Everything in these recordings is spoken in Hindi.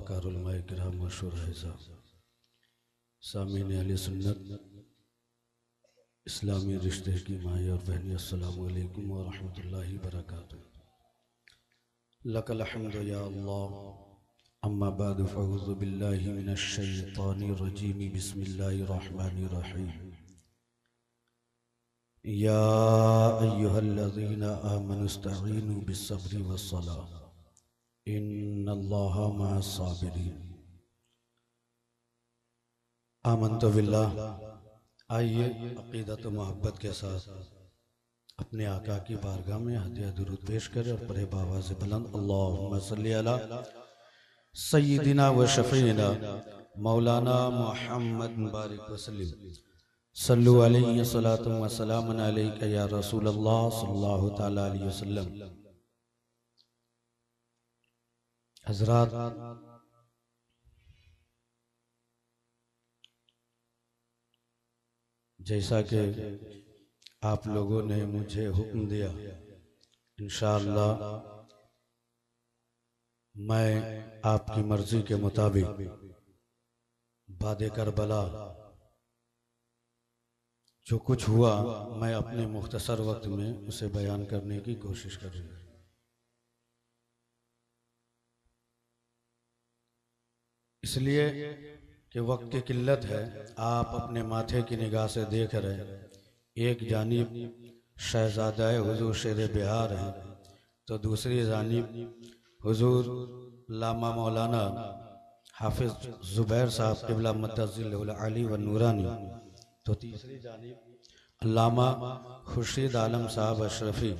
कारउलमाए किराम मशहूर है सामीन अहले सुन्नत इस्लामी रिश्ते की माई और बहनी अस्सलामु अलैकुम व रहमतुल्लाहि व बरकातुहू। लकल हम्दु या अल्लाह, अम्मा बाद फ़अऊज़ु बिल्लाहि मिनश शैतानिर रजीम, बिस्मिल्लाहिर रहमानिर रहीम। या अय्युहल्लज़ीना आमनुस्तईनु बिस्सब्रि वस्सलाह इन्नल्लाहा मअस साबिरीन। आमन्तु बिल्लाह। आइए अक़ीदत व मोहब्बत के साथ अपने आका की बारगाह में हदिया दुरूद पेश करें और पढ़े बाबा से बुलंद अल्लाहुम्मा सल्ली अला सय्यिदिना व शफ़ीना मौलाना मुहम्मद बारिक वसल्लम। सल्लु अलैहि सलातु व सलामुन अलैका या रसूलल्लाह सल्लल्लाहु तआला अलैहि वसल्लम। हज़रात, जैसा कि आप लोगों ने मुझे हुक्म दिया, इंशाअल्लाह मैं आपकी मर्जी के मुताबिक बादे करबला जो कुछ हुआ मैं अपने मुख्तसर वक्त में उसे बयान करने की कोशिश करूँगा। इसलिए कि वक्त की किल्लत है, आप अपने माथे की निगाह से देख रहे हैं, एक जानिब शहजादा हुजूर शेर बिहार हैं तो दूसरी जानिब हुजूर लामा मौलाना हाफिज ज़ुबैर साहब क़िबला मद्दज़िल्लहुल आली व नूरानी, तो तीसरी जानिब अल्लामा खुर्शीद आलम साहब अशरफी।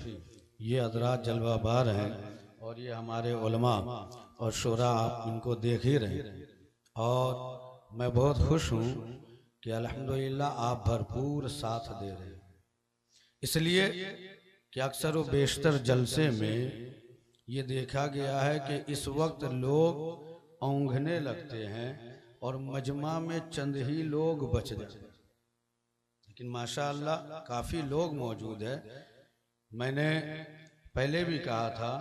ये हज़रात जलवाबार हैं और ये हमारे उलमा और शुरा, आप इनको देख ही रहे हैं। और मैं बहुत खुश हूँ कि अल्हम्दुलिल्लाह आप भरपूर साथ दे रहे हैं। इसलिए कि अक्सर व बेशतर जलसे में ये देखा गया है कि इस वक्त लोग औंघने लगते हैं और मजमा में चंद ही लोग बच जाते हैं, लेकिन माशाअल्लाह काफ़ी लोग मौजूद है। मैंने पहले भी कहा था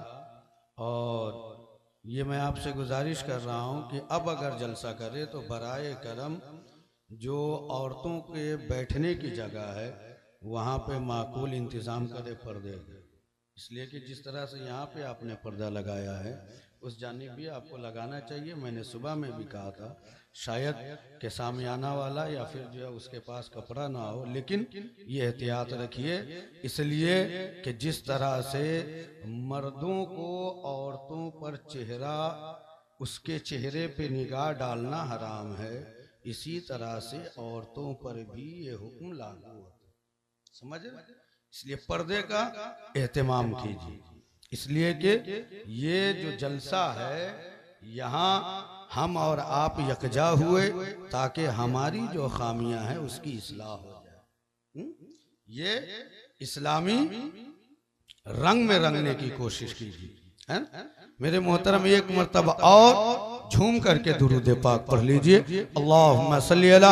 और ये मैं आपसे गुजारिश कर रहा हूँ कि अब अगर जलसा करे तो बराए करम जो औरतों के बैठने की जगह है वहाँ पे माकूल इंतज़ाम करे पर्दे। इसलिए कि जिस तरह से यहाँ पे आपने पर्दा लगाया है उस जानिब भी आपको लगाना चाहिए। मैंने सुबह में भी कहा था शायद के सामियाना वाला या फिर जो है उसके पास कपड़ा ना हो, लेकिन ये एहतियात रखिए, इसलिए कि जिस तरह से मर्दों को औरतों पर चेहरा, उसके चेहरे पे निगाह डालना हराम है, इसी तरह से औरतों पर भी ये हुक्म लागू होता है। समझ रहे? इसलिए पर्दे का एहतमाम कीजिए। इसलिए कि ये जो जलसा है यहाँ हम और आप यकजा हुए ताकि हमारी जो खामियां हैं उसकी इस्लाह हो जाए। ये इस्लामी रंग में रंगने की कोशिश कीजिए, है मेरे मोहतरम। एक मर्तबा और झूम करके दुरूद पाक पढ़ लीजिए। अल्लाहुम्मा सल्ली अला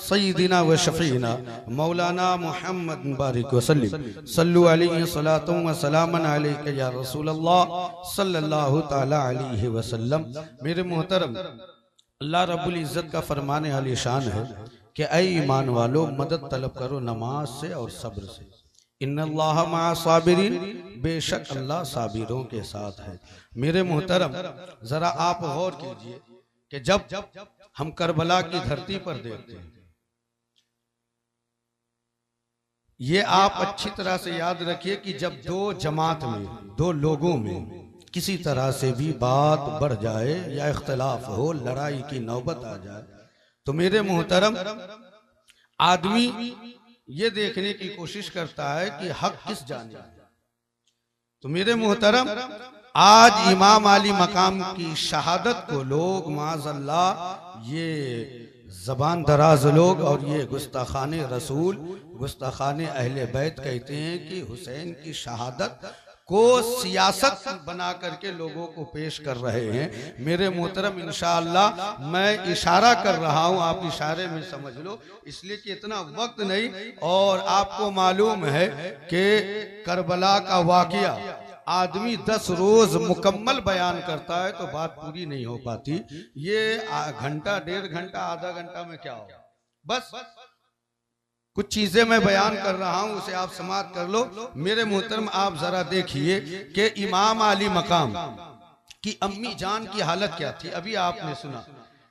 सय्यिदिना व शफ़ीना मौलाना मुहम्मद बारिक वसल्लम। सल्लु अलैहि सलातु व सलामुन अलैका या रसूलल्लाह सल्लल्लाहु तआला अलैहि वसल्लम। मेरे मोहतरम, अल्लाह रब्बुल इज़्ज़त का फरमाने आली शान है कि ऐ ईमान वालो, मदद तलब करो नमाज से और सब्र से। इन्नल्लाहा मअ साबिरीन, बेशक अल्लाह साबिरों के साथ है। मेरे मोहतरम, जरा आप गौर कीजिए कि जब हम करबला की धरती पर देखते हैं, ये आप अच्छी तरह से याद रखिए कि जब दो जमात में, दो लोगों में किसी तरह से भी बात बढ़ जाए या इख्तिलाफ हो, लड़ाई की नौबत आ जाए, तो मेरे मोहतरम आदमी ये देखने की कोशिश करता है कि हक किस जानिब है। तो मेरे मोहतरम, आज इमाम आली मकाम की शहादत को लोग माज़अल्लाह ये जबान दराज लोग और ये गुस्ताखाने रसूल, गुस्ताखाने अहले बैत कहते हैं कि हुसैन की शहादत को सियासत बना करके लोगों को पेश कर रहे हैं। मेरे मोहतरम, इंशाअल्लाह मैं इशारा कर रहा हूं, आप इशारे में समझ लो, इसलिए कि इतना वक्त नहीं। और आपको मालूम है कि करबला का वाकया आदमी 10 रोज मुकम्मल बयान करता है तो बात पूरी नहीं हो पाती। ये घंटा, 1.5 घंटा, आधा घंटा में क्या हो, बस कुछ चीजें मैं बयान कर रहा हूं, उसे आप समाप्त कर लो। मेरे मोहतरम, आप जरा देखिए कि इमाम आली मकाम की अम्मी जान की हालत क्या थी। अभी आपने सुना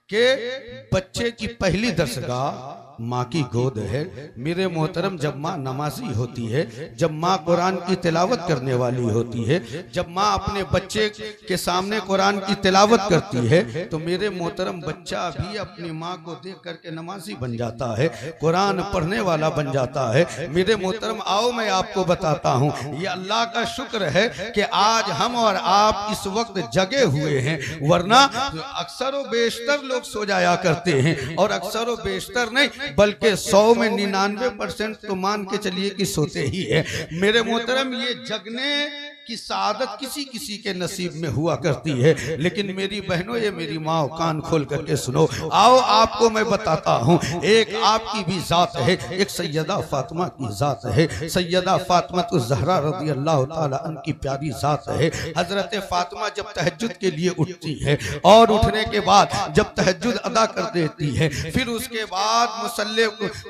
कि बच्चे की पहली दरसगाह माँ की गोद है। मेरे मोहतरम, जब माँ नमाजी होती है, जब माँ कुरान की तिलावत करने वाली होती है, जब माँ अपने बच्चे के सामने कुरान की तिलावत करती है, तो मेरे मोहतरम बच्चा भी अपनी माँ को देख करके नमाजी बन जाता है, कुरान पढ़ने वाला बन जाता है। मेरे मोहतरम, आओ मैं आपको बताता हूँ, ये अल्लाह का शुक्र है कि आज हम और आप इस वक्त जगे हुए हैं, वरना अक्सर व बेशतर लोग सो जाया करते हैं, और अक्सर व बेशतर नहीं बल्कि 100 में 99% तो मान के चलिए कि सोते ही है। मेरे मोहतरम, ये जगने की सादत किसी किसी के नसीब में हुआ करती है, लेकिन मेरी बहनों, ये मेरी माँ, कान खोल करके सुनो। आओ आपको मैं बताता हूँ, एक आपकी भी जात है, एक सैयदा फातिमा की जात है। सैयदा फातिमा तो ज़हरा रज़ी अल्लाह ताला अन्हा की प्यारी जात है। हजरत फातिमा जब तहज्जुद के लिए उठती है और उठने के बाद जब तहज्जुद अदा कर देती है, फिर उसके बाद मुसल्ले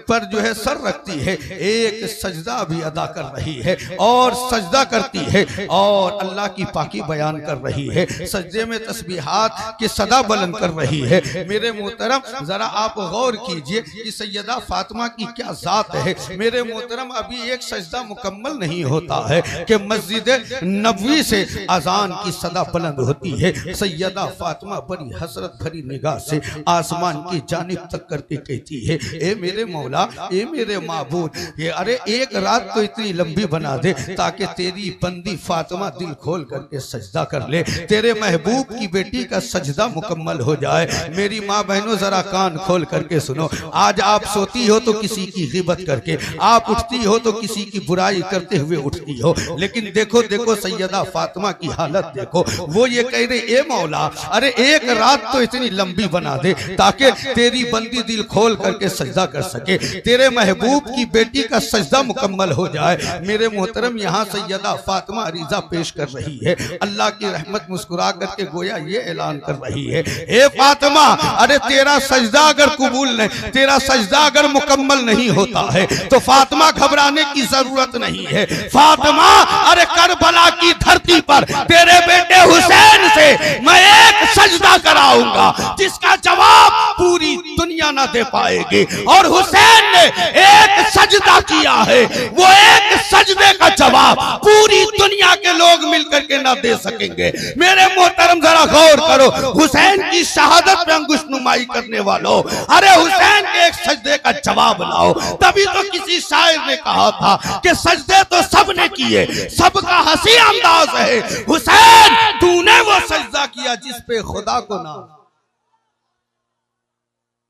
पर जो है सर रखती है, एक सजदा भी अदा कर रही है और सजदा करती है और अल्लाह की पाकी बयान कर रही है, सजदे में तस्बीहात की सदा बुलंद कर रही है। मेरे मोहतरम, जरा आप गौर कीजिए कि सैयदा फातिमा की क्या जात है। मेरे मोहतरम, अभी एक सजदा मुकम्मल नहीं होता है कि मस्जिद नबवी से अजान की सदा बुलंद होती है। सैयदा फातिमा बड़ी हसरत भरी निगाह से आसमान की जानिब तक करके कहती है, ए मेरे मौला, ए मेरे माबूद, ये अरे एक रात तो इतनी लंबी बना दे ताकि तेरी बंदी फातिमा दिल खोल करके सजदा कर ले, तेरे महबूब की बेटी का सजदा मुकम्मल हो जाए। मेरी माँ बहनों, जरा कान खोल करके सुनो। आज आप सोती हो तो किसी की गिबत करके, आप उठती हो तो किसी की बुराई करते हुए उठती हो, लेकिन देखो देखो सैयदा फातिमा की हालत देखो। वो ये कह रहे, ए मौला, अरे एक रात तो इतनी लंबी बना दे ताकि तेरी बंदी दिल खोल करके सजदा कर सके, तेरे महबूब की बेटी का सजदा मुकम्मल हो जाए। मेरे मोहतरम, यहाँ सैयदा फातिमा अरीजा पेश कर रही है। अल्लाह की रहमत मुस्कुरा करके गोया ये ऐलान कर रही है, ए फातिमा, अरे तेरा सजदा अगर कबूल नहीं, तेरा सजदा अगर मुकम्मल नहीं होता है तो फातिमा घबराने की जरूरत नहीं है। फातिमा, अरे करबला की धरती पर तेरे बेटे हुसैन से मैं एक सजदा कराऊंगा जिसका जवाब पूरी दुनिया ना दे पाएगी, और हुसैन ने एक सजदा किया है, वो एक सजदे का जवाब पूरी दुनिया के लोग मिलकर के ना दे सकेंगे। मेरे मोहतरम, जरा गौर करो, हुसैन की शहादत में अंगुश नुमाई करने वालों, अरे हुसैन के एक सजदे का जवाब लाओ। तभी तो किसी शायर ने कहा था कि सजदे तो सबने किए, सबका हंसी अंदाज है, हुसैन तूने वो सजदा किया जिस पे खुदा को ना।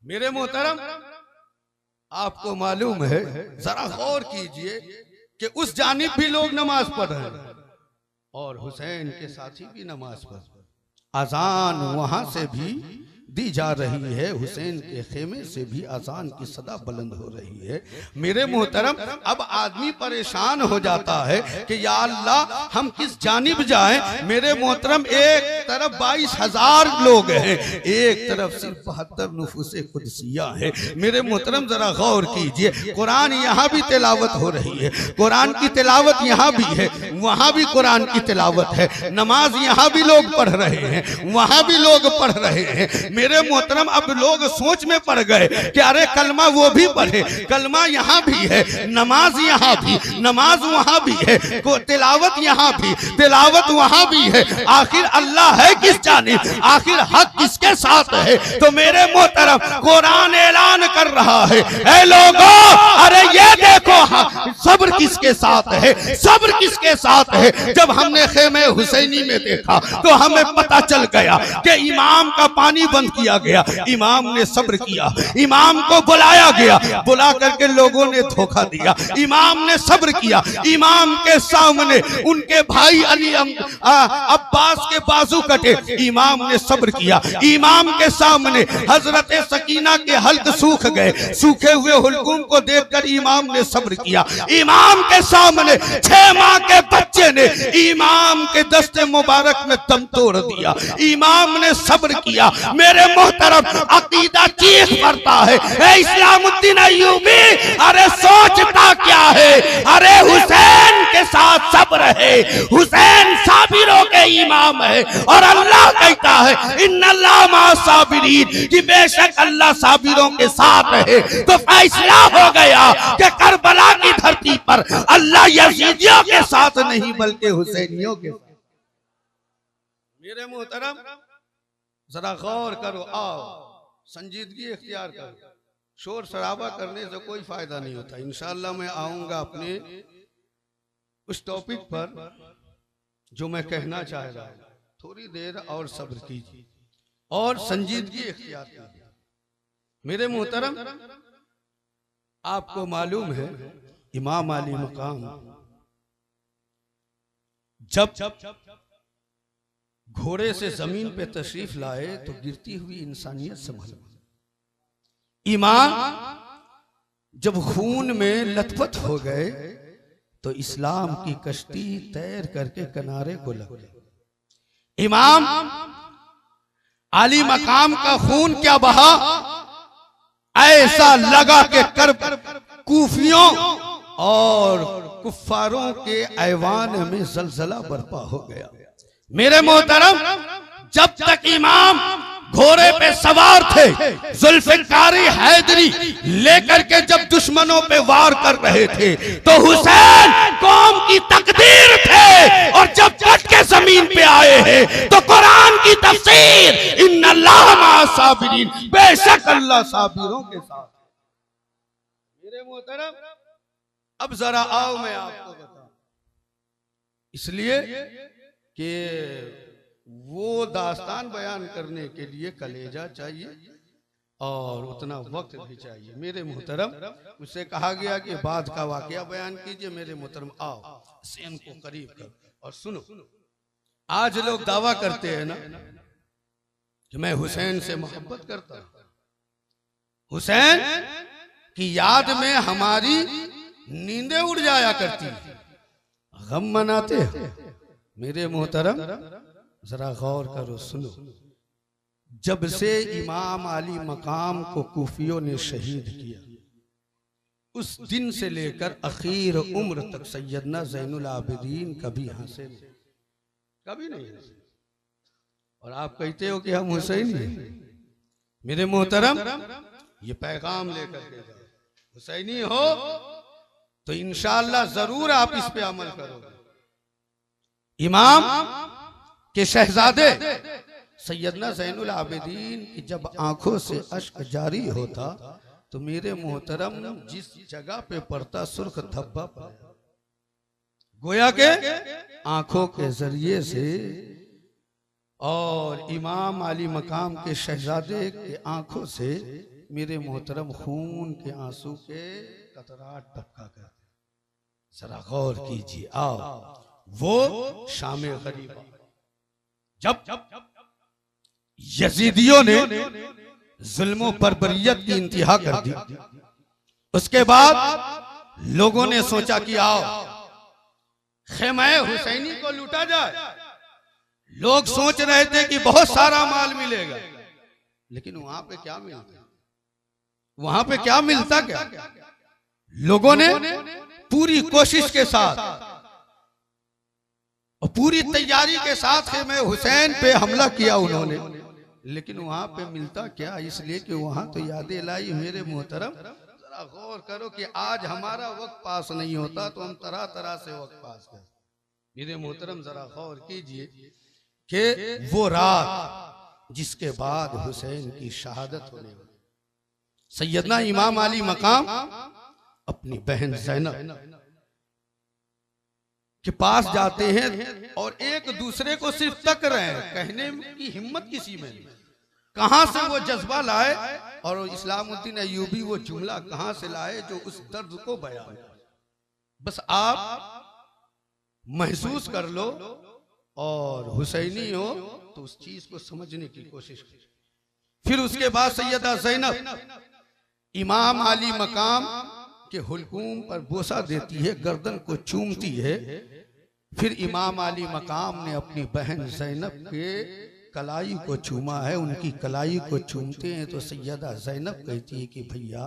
मेरे मोहतरम, आपको मालूम है, जरा गौर कीजिए कि उस जानिब भी लोग नमाज पढ़ रहे हैं और हुसैन के साथी भी नमाज पढ़ रहे हैं। अजान वहां से भी दी जा रही है, हुसैन के खेमे से भी अजान की सदा बुलंद हो रही है। मेरे मोहतरम, अब आदमी परेशान हो जाता है कि या अल्लाह हम किस जानिब जाएं। मेरे मोहतरम, एक तरफ 22,000 लोग हैं, एक तरफ सिर्फ 72 नुफूसे कुदसिया है। मेरे मोहतरम, जरा गौर कीजिए, कुरान यहाँ भी तिलावत हो रही है, कुरान की तिलावत यहाँ भी है, वहाँ भी कुरान की तिलावत है, नमाज यहाँ भी लोग पढ़ रहे हैं, वहाँ भी लोग पढ़ रहे हैं। मेरे मोहतरम, अब लोग सोच में पड़ गए कि अरे कलमा वो भी पढ़े, कलमा यहाँ भी है, नमाज यहाँ भी, नमाज वहाँ भी है, तिलावत यहाँ भी, तिलावत वहाँ भी है, आखिर अल्लाह है किस जानिब, आखिर हक किसके साथ है। तो मेरे मोहतरम, कुरान ऐलान कर रहा है, ऐ लोगों, अरे ये देखो सब्र किसके साथ है, सब्र किसके साथ है। जब हमने खेमे हुसैनी में देखा तो हमें पता चल गया कि इमाम का पानी बंद किया गया, इमाम ने सब्र किया, इमाम को बुलाया गया, बुला करके लोगों ने धोखा दिया, इमाम ने सब्र किया, इमाम के सामने उनके भाई अली अब्बास के बाजू कटे, इमाम ने सब्र किया। इमाम के सामने हजरत सकीना के हल्क सूख गए, सूखे हुए हुलकुम को देखकर इमाम ने सब्र किया। इमाम के सामने 6 माह के बच्चे ने इमाम के दस्ते मुबारक में दम तोड़ दिया। इमाम ने सब्र किया। मेरे मोहतरम, अकीदा चीख पड़ता है, इस्लामुद्दीन अय्यूबी, अरे सोचता क्या है? अरे हुसैन के साथ सब्र है, हुसैन साबिरों के इमाम है, और अल्लाह कहता है इन्नल्लाह मा साबिरीन, कि बेशक अल्लाह साबिरों के साथ है। तो फैसला हो गया कि करबला की धरती पर अल्लाह यजीदियों के साथ नहीं बल्कि हुसैनियों के साथ। मेरे मोहतरम, जरा गौर करो, आओ संजीदगी इख्तियार करो। शोर शराबा करने से कोई फायदा नहीं होता। इंशाअल्लाह मैं आऊंगा अपने उस टॉपिक पर जो मैं कहना चाह रहा हूं। थोड़ी देर और सब्र कीजिए और संजीदगी इख्तियार कीजिए। मेरे मोहतरम, आपको मालूम है इमाम अली मकाम जब घोड़े से जमीन पे तशरीफ लाए तो गिरती हुई इंसानियत संभल। इमाम जब खून में लथपथ हो गए तो इस्लाम की कश्ती तैर करके किनारे को लग गई। इमाम अली मकाम का खून क्या बहा, ऐसा लगा के कर्ब कूफियों और कुफ्फारों के ऐवान में जलजला बर्पा हो गया। मेरे मोहतरम, जब तक इमाम घोड़े पे सवार थे, जुल्फिकारी हैदरी लेकर के जब दुश्मनों पे वार कर रहे थे, तो हुसैन कौम की तकदीर थे। और जब कट के जमीन पे आए हैं तो कुरान की तफसीर इन्नल्लाह मा साबिरीन, बेशक अल्लाह साबिरों के साथ। मेरे मोहतरम, अब जरा आओ मैं आपको बताऊं, इसलिए कि वो दास्तान बयान करने के लिए कलेजा चाहिए और उतना वक्त भी चाहिए। मेरे मोहतरम, मुझसे कहा गया कि बाद का वाकया बयान कीजिए। मेरे मोहतरम, आओ सेन को करीब कर और सुनो। आज लोग दावा करते हैं ना कि मैं हुसैन से मोहब्बत करता हूं, हुसैन की याद में हमारी नींदें उड़ जाया करती, गम मनाते हैं। मेरे मोहतरम, जरा गौर करो, सुनो। जब से इमाम अली मकाम को कूफियों ने शहीद किया, उस दिन से लेकर आखिर उम्र तक सैयदना ज़ैनुल आबिदीन कभी हंसे कभी नहीं हंसे। और आप कहते हो कि हम हुसैनी हैं। मेरे मोहतरम, ये पैगाम लेकर के जाओ, हुसैनी हो तो इंशाअल्लाह जरूर आप इस पे अमल करोगे। इमाम के शहजादे सैयदना ज़ैनुल आबिदीन की जब आंखों से अश्क जारी होता तो मेरे मोहतरम, जिस जगह पे पड़ता सुर्ख धब्बा पड़ा, गोया के आंखों के जरिए से। और इमाम अली मकाम के शहजादे के आंखों से मेरे मोहतरम खून के आंसू के कतरात टपका करते। जरा गौर कीजिए। आओ, वो शामे गरीबा जब यजीदियों ने जुल्मों पर बर्बरियत की इंतहा कर दी, उसके बाद लोगों ने सोचा कि आओ खेमे हुसैनी को लूटा जाए। लोग सोच रहे थे कि बहुत सारा माल मिलेगा, लेकिन वहां पे क्या मिलता, वहां पे क्या मिलता क्या? लोगों ने पूरी कोशिश के साथ और पूरी तैयारी के साथ खेमे हुसैन पे हमला किया उन्होंने, लेकिन वहां पे मिलता क्या? इसलिए कि वहां तो यादें लाई। मेरे मोहतरम, जरा गौर करो कि आज हमारा वक्त पास नहीं होता तो हम तरह तरह से वक्त पास करते। मेरे मोहतरम, जरा गौर कीजिए कि वो रात जिसके बाद हुसैन की शहादत होने वाली, सैयदना इमाम अली मकाम अपनी बहन ज़ैनब के पास जाते हैं और एक दूसरे को सिर्फ तक रहे हैं, कहने की हिम्मत किसी में नहीं। कहां से वो जज्बा लाए और इस्लामुद्दीन अय्यूबी वो जुमला कहां से लाए जो उस दर्द को बयान करे। बस आप महसूस कर लो और हुसैनी हो तो उस चीज को समझने की कोशिश करें। फिर उसके बाद सैयदा ज़ैनब इमाम आली मकाम के हुल्कूम पर बोसा देती है, गर्दन को चूमती है। फिर इमाम आली मकाम ने अपनी बहन ज़ैनब के कलाई को चूमा है। उनकी कलाई को चूमते हैं तो सैयदा ज़ैनब कहती है कि भैया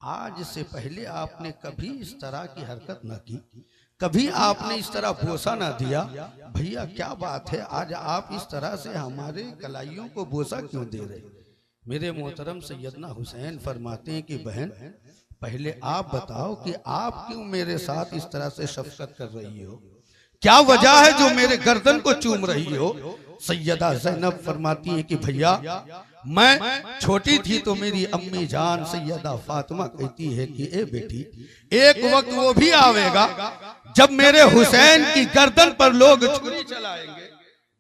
आज से पहले आपने कभी इस तरह की हरकत न की, कभी आपने इस तरह बोसा ना दिया। भैया क्या बात है, आज आप इस तरह से हमारे कलाइयों को बोसा क्यों दे रहे? मेरे मोहतरम सैयदना हुसैन फरमाते हैं कि बहन पहले आप बताओ कि आप क्यों मेरे साथ इस तरह से शफकत कर रही हो, क्या वजह है जो मेरे गर्दन को चूम रही हो? सैयदा ज़ैनब फरमाती है कि भैया मैं छोटी थी तो मेरी अम्मी जान सैयदा फातिमा कहती है कि ए बेटी, एक वक्त वो भी आवेगा जब मेरे हुसैन की गर्दन पर लोग छुरी चलाएंगे।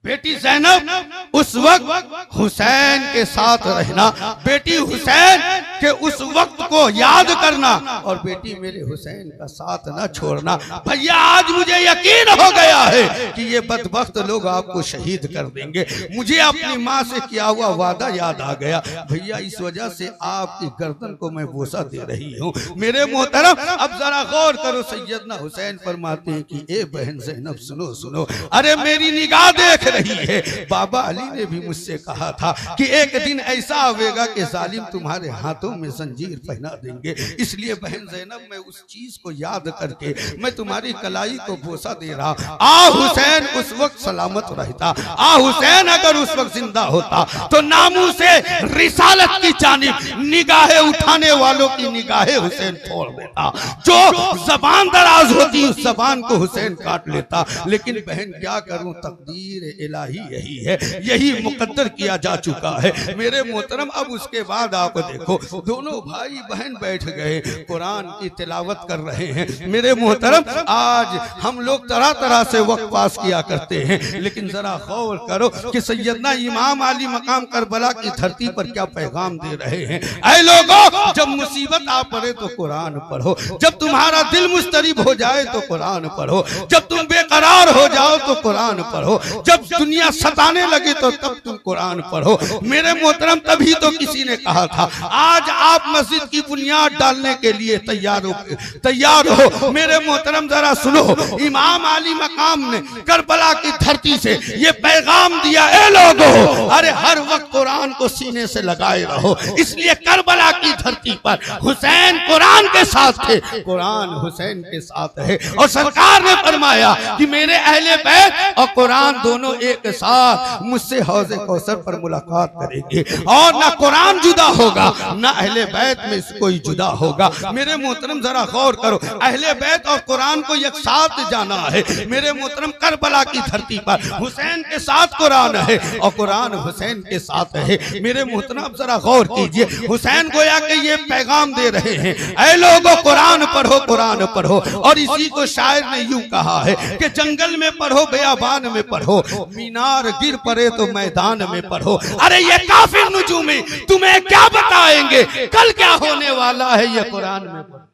बेटी ज़ैनब उस वक्त हुसैन के साथ रहना, बेटी हुसैन के उस वक्त को याद करना, और बेटी मेरे हुसैन का साथ न छोड़ना। भैया आज मुझे यकीन हो गया है कि ये बदबख्त लोग आपको शहीद कर देंगे। मुझे अपनी माँ से किया हुआ वादा याद आ गया। भैया इस वजह से आपकी गर्दन को मैं बोसा दे रही हूँ। मेरे मोहतरम अब जरा गौर करो, सैयदना हुसैन फरमाते हैं कि ए बहन ज़ैनब सुनो सुनो, अरे मेरी निगाह देख रही है। बाबा अली ने भी मुझसे कहा था कि एक दिन ऐसा आवेगा कि जालिम तुम्हारे हाथों में जंजीर पहना देंगे। इसलिए बहन ज़ैनब मैं उस चीज को याद करके मैं तुम्हारी कलाई को बोसा दे रहा। आ हुसैन उस वक्त सलामत रहता, आ हुसैन अगर उस वक्त जिंदा होता तो नामू से रिसालत की जानिब निगाहें उठाने वालों की निगाहें हुसैन फोड़ देता। जो जबान दराज होती उस जबान को हुसैन काट लेता। लेकिन बहन क्या करूं, तकदीर इलाही यही है, यही मुकद्दर किया जा चुका है। मेरे मोहतरम अब उसके बाद आप देखो दोनों भाई बहन बैठ गए कुरान की तिलावत कर रहे हैं। मेरे मोहतरम आज हम लोग तरह तरह से वक्त पास किया करते हैं, लेकिन जरा गौर करो कि सैयदना इमाम आली मकाम करबला की धरती पर क्या पैगाम दे रहे हैं। ऐ लोगों, जब मुसीबत आ पड़े तो कुरान पढ़ो, जब तुम्हारा दिल मुस्तरिब हो जाए तो कुरान पढ़ो, जब तुम बेकरार हो जाओ तो कुरान पढ़ो, जब दुनिया सताने लगे तो तब तुम कुरान पढ़ो। मेरे मोहतरम तभी तो किसी ने कहा था आज आप मस्जिद की बुनियाद डालने के लिए तैयार हो। मेरे मोहतरम जरा सुनो, इमाम आली मकाम ने करबला की धरती से ये पैगाम दिया, ए लोगों अरे हर वक्त कुरान को सीने से लगाए रहो। इसलिए करबला की धरती पर हुसैन कुरान के साथ थे, कुरान हुसैन के साथ है। और सरकार ने फरमाया कि मेरे अहले बैत और कुरान दोनों एक साथ मुझसे हौज़े कौसर पर मुलाकात करेंगे, और ना कुरान जुदा होगा ना अहले बैत में से कोई जुदा होगा। मेरे मोहतरम जरा गौर करो, अहले बैत और कुरान को एक साथ जाना है। मेरे मोहतरम करबला की धरती पर हुसैन के साथ कुरान है और कुरान हुसैन के साथ है। मेरे मोहतरम जरा गौर कीजिए, हुसैन गोया के ये पैगाम दे रहे हैं, ऐ लोगों कुरान पढ़ो, कुरान पढ़ो। और इसी को शायर ने यूं कहा है कि जंगल में पढ़ो, बयाबान में पढ़ो, मीनार गिर पड़े तो मैदान में पढ़ो। अरे ये काफिर नुजूमी तुम्हें क्या बताएंगे, कल क्या होने वाला है, ये कुरान में पढ़ो।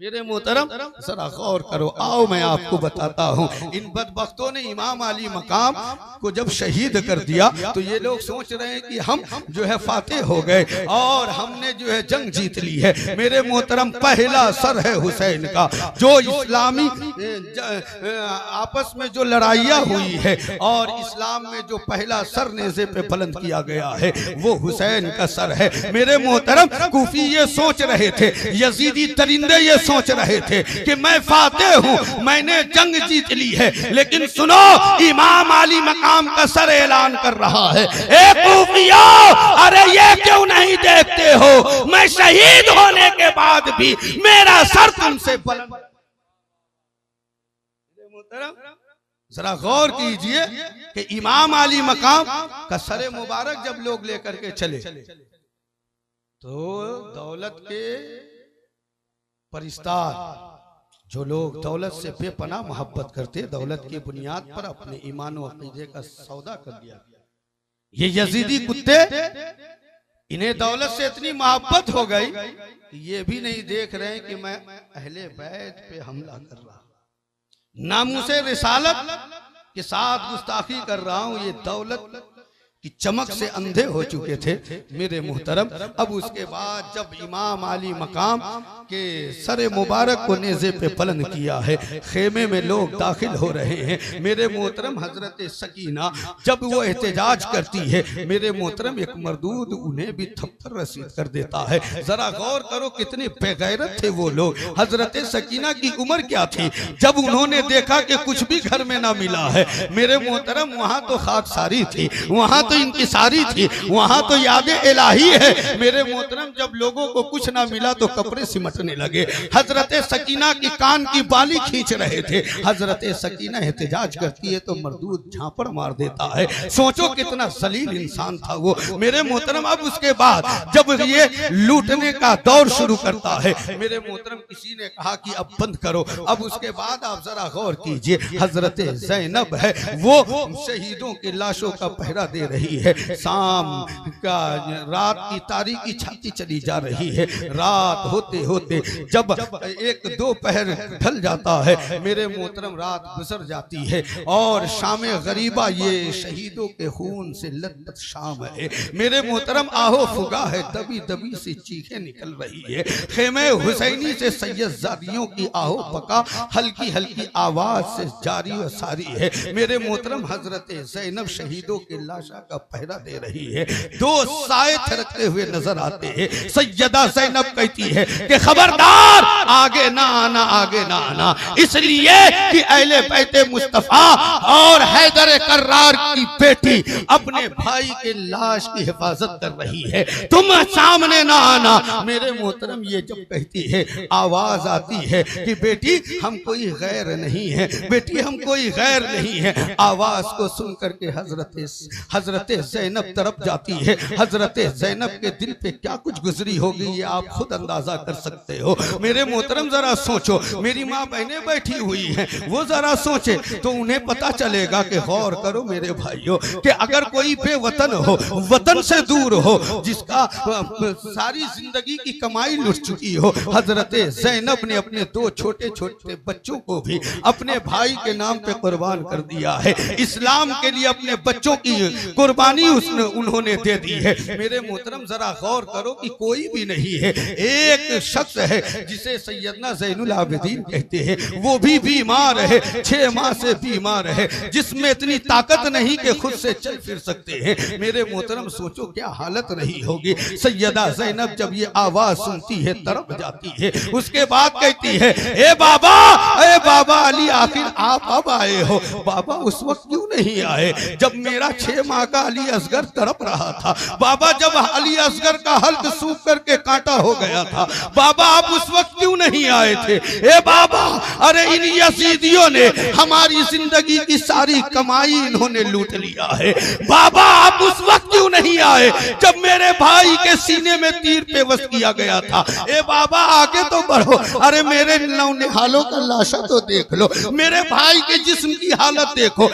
मेरे मोहतरम जरा गौर करो, आओ मैं आपको बताता हूँ। इन बदबख्तों ने इमाम अली मकाम को जब शहीद कर दिया तो ये लोग सोच रहे हैं कि हम जो है फातेह हो गए और हमने जो है जंग जीत ली है। मेरे मोहतरम पहला सर है हुसैन का, जो इस्लामी आपस में जो लड़ाइयाँ हुई है और इस्लाम में जो पहला सर नेज़े पे बुलंद किया गया है वो हुसैन का सर है। मेरे मोहतरम कूफी ये सोच रहे थे, यजीदी दरिंदे ये सोच रहे थे कि मैं फातेह हूं, मैंने जंग जीत ली है। लेकिन सुनो, इमाम अली मकाम का सर ऐलान कर रहा है, ए कूफियो, अरे ये क्यों नहीं देखते हो, मैं शहीद होने के बाद भी मेरा सर तुमसे बुलंद। जरा गौर कीजिए कि इमाम अली मकाम का सर मुबारक जब लोग लेकर के चले तो दौलत के परिस्तार, जो लोग दौलत से बेपनाह मोहब्बत करते, दौलत की बुनियाद पर अपने ईमान और अकीदे का सौदा कर दिया। ये यजीदी कुत्ते, इन्हें दौलत से इतनी मोहब्बत हो गई कि ये भी नहीं देख रहे कि मैं अहले बैत पे हमला कर रहा। नामूसे रिसालत के साथ गुस्ताखी कर रहा हूं, ये दौलत की चमक से अंधे हो चुके थे मेरे मुहतरम। अब उसके बाद जब इमाम आली मकाम के सरे मुबारक को नेज़े पे बुलंद किया है, खेमे में लोग दाखिल हो रहे हैं मेरे मोहतरम। हजरत सकीना जब वो एहतजाज करती है मेरे मोहतरम, एक मरदूद उन्हें भी थप्पड़ रसीद कर देता है। जरा गौर करो कितने बेगैरत थे वो लोग। हजरत सकीना की उम्र क्या थी जब उन्होंने देखा कि कुछ भी घर में ना मिला है मेरे मोहतरम। वहां तो खाकसारी थी, वहां तो इंकिसारी थी, वहां तो याद इलाही है मेरे मोहतरम। जब लोगों को कुछ ना मिला तो कपड़े सिमटने लगे। हजरत सकीना की कान की बाली खींच रहे थे। हजरत सकीना एहतजाज करती है तो मरदूद झापड़ मार देता है। सोचो कितना जलील इंसान था वो मेरे मोहतरम। अब उसके बाद जब ये लूटने का दौर शुरू करता है मेरे मोहतरम, किसी ने कहा कि अब बंद करो। अब उसके बाद आप जरा गौर कीजिए, हजरत ज़ैनब है वो शहीदों की लाशों का पहरा दे रही है। शाम का रात की तारीकी छाती चली जा रही है। रात होते होते जब एक दो पहर ढल जाता है मेरे मोहतरम, रात गुजर जाती है और शाम गरीबा ये शहीदों के खून से लथपथ शाम है मेरे मोहतरम। आहो फुगा है, दबी दबी से चीखें निकल रही है। खेमे हुसैनी से सैयदजादियों की आहो पका हल्की हल्की आवाज से जारी व सारी है मेरे मोहतरम। हजरत ज़ैनब शहीदों के लाशा का पहरा दे रही है। दो साए थरकते हुए नजर आते हैं। सैयदा ज़ैनब कहती है कि खबरदार आगे ना आना, आगे ना आना, इसलिए कि अहले बैते मुस्तफा और हैदर कर्रार की बेटी अपने भाई के लाश की हिफाजत कर रही है, तुम सामने ना आना मेरे मोहतरम। ये जब कहती है आवाज आती है कि बेटी हम कोई गैर नहीं है, बेटी हम कोई गैर नहीं है। आवाज को सुन करके हजरत ज़ैनब तरफ जाती है। हजरत ज़ैनब के दिल पे क्या कुछ गुजरी होगी ये आप खुद अंदाजा कर सकते हो मेरे मोहतरम। जरा सोचो, मेरी माँ बहनें बैठी हुई हैं, वो जरा सोचे तो उन्हें पता चलेगा कि गौर करो मेरे भाइयों कि अगर कोई बेवतन हो, वतन से दूर हो, जिसका सारी जिंदगी की कमाई लुट चुकी हो, हजरत ज़ैनब ने अपने दो छोटे छोटे बच्चों को भी अपने भाई के नाम पे कुर्बान कर दिया है। इस्लाम के लिए अपने बच्चों की कुर्बानी उन्होंने दे दी है मेरे मोहतरम। जरा गौर करो कि कोई भी नहीं है, एक शख्स है जिसे सैयदना ज़ैनुल आबिदीन कहते हैं, वो भी बीमार है, 6 माह से बीमार है, जिसमें इतनी ताकत नहीं कि खुद से चल फिर सकते हैं मेरे मोहतरम। सोचो क्या हालत रही होगी। सैयदा ज़ैनब जब ये आवाज सुनती है तड़प जाती है। उसके बाद कहती है ए बाबा अली, आखिर आप अब आए हो। बाबा उस वक्त क्यों नहीं आए जब मेरा 6 माह का अली असगर तड़प रहा था? बाबा जब अली असगर का हल्क सूख करके कांटा हो गया था, बाबा आप उस वक्त क्यों नहीं आए थे? ए बाबा, अरे इन यजीदियों ने हमारी जिंदगी की सारी कमाई इन्होंने लूट लिया है। बाबा आप उस वक्त क्यों नहीं आए जब मेरे भाई के सीने में तीर पेवस्त किया गया था? ए बाबा आगे तो बढ़ो, अरे मेरे नौनिहालों का लाशा तो देख लो, मेरे भाई के जिस्म की हालत देखो,